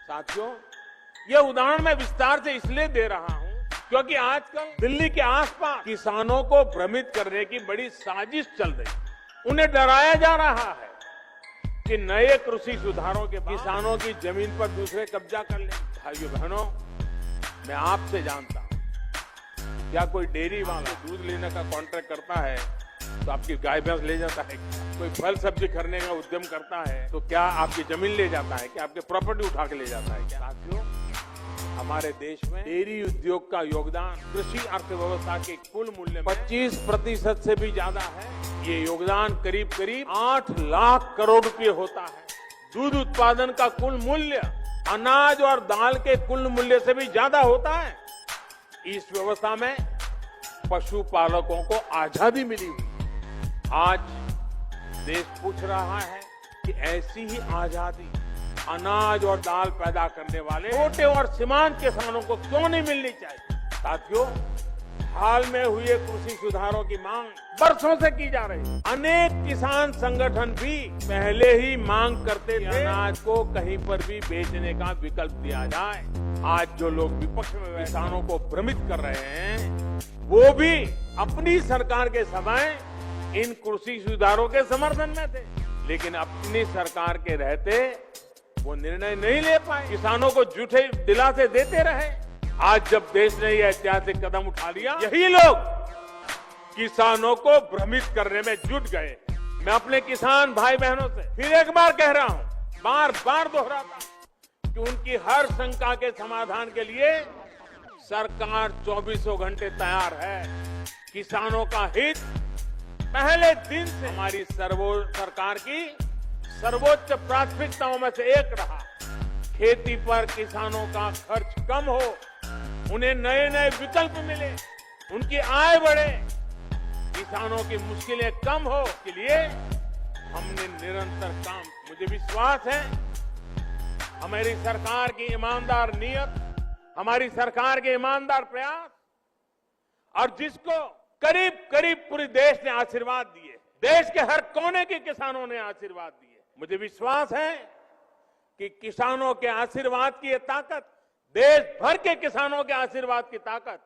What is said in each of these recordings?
साथियों, ये उदाहरण मैं विस्तार से इसलिए दे रहा हूं क्योंकि आजकल दिल्ली के आसपास किसानों को भ्रमित करने की बड़ी साजिश चल रही है। उन्हें डराया जा रहा है कि नए कृषि सुधारों के बाद किसानों की जमीन पर दूसरे कब्जा कर लें। भाइयों बहनों, मैं आपसे जानता हूं, क्या कोई डेयरी वाला दूध लेने का कॉन्ट्रैक्ट करता है तो आपकी गाय भैंस ले जाता है? कोई फल सब्जी खरीदने का उद्यम करता है तो क्या आपकी जमीन ले जाता है? क्या आपकी प्रॉपर्टी उठा के ले जाता है? क्या साथियों, हमारे देश में डेयरी उद्योग का योगदान कृषि अर्थव्यवस्था के कुल मूल्य में 25% से भी ज्यादा है। ये योगदान करीब करीब 8 लाख करोड़ रुपए होता है। दूध उत्पादन का कुल मूल्य अनाज और दाल के कुल मूल्य से भी ज्यादा होता है। इस व्यवस्था में पशुपालकों को आजादी मिली हुई। आज देश पूछ रहा है कि ऐसी ही आजादी अनाज और दाल पैदा करने वाले छोटे और सीमांत किसानों को क्यों नहीं मिलनी चाहिए? साथियों, हाल में हुए कृषि सुधारों की मांग बरसों से की जा रही है। अनेक किसान संगठन भी पहले ही मांग करते थे अनाज को कहीं पर भी बेचने का विकल्प दिया जाए। आज जो लोग विपक्ष में किसानों को भ्रमित कर रहे हैं, वो भी अपनी सरकार के समय इन कृषि सुधारों के समर्थन में थे, लेकिन अपनी सरकार के रहते वो निर्णय नहीं ले पाए, किसानों को झूठे दिलासे देते रहे। आज जब देश ने यह ऐतिहासिक कदम उठा लिया, यही लोग किसानों को भ्रमित करने में जुट गए। मैं अपने किसान भाई बहनों से फिर एक बार कह रहा हूं, बार बार दोहराता हूं कि उनकी हर शंका के समाधान के लिए सरकार 24 घंटे तैयार है। किसानों का हित पहले दिन से हमारी सरकार की सर्वोच्च प्राथमिकताओं में से एक रहा। खेती पर किसानों का खर्च कम हो, उन्हें नए नए विकल्प मिले, उनकी आय बढ़े, किसानों की मुश्किलें कम हो, इसके लिए हमने निरंतर काम। मुझे विश्वास है हमारी सरकार की ईमानदार नीयत, हमारी सरकार के ईमानदार प्रयास और जिसको करीब करीब पूरे देश ने आशीर्वाद दिए, देश के हर कोने के किसानों ने आशीर्वाद दिए। मुझे विश्वास है कि किसानों के आशीर्वाद की ये ताकत, देश भर के किसानों के आशीर्वाद की ताकत,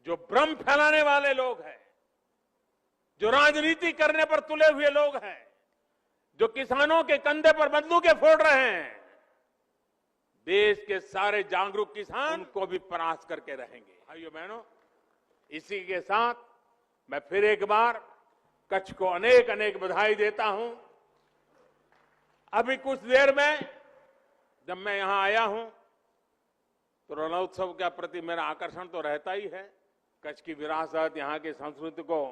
जो भ्रम फैलाने वाले लोग हैं, जो राजनीति करने पर तुले हुए लोग हैं, जो किसानों के कंधे पर बंदूकें फोड़ रहे हैं, देश के सारे जागरूक किसान उनको भी परास्त करके रहेंगे। भाइयों बहनों, इसी के साथ मैं फिर एक बार कच्छ को अनेक अनेक बधाई देता हूं। अभी कुछ देर में जब मैं यहां आया हूं तो रणोत्सव के प्रति मेरा आकर्षण तो रहता ही है। कच्छ की विरासत, यहां की संस्कृति को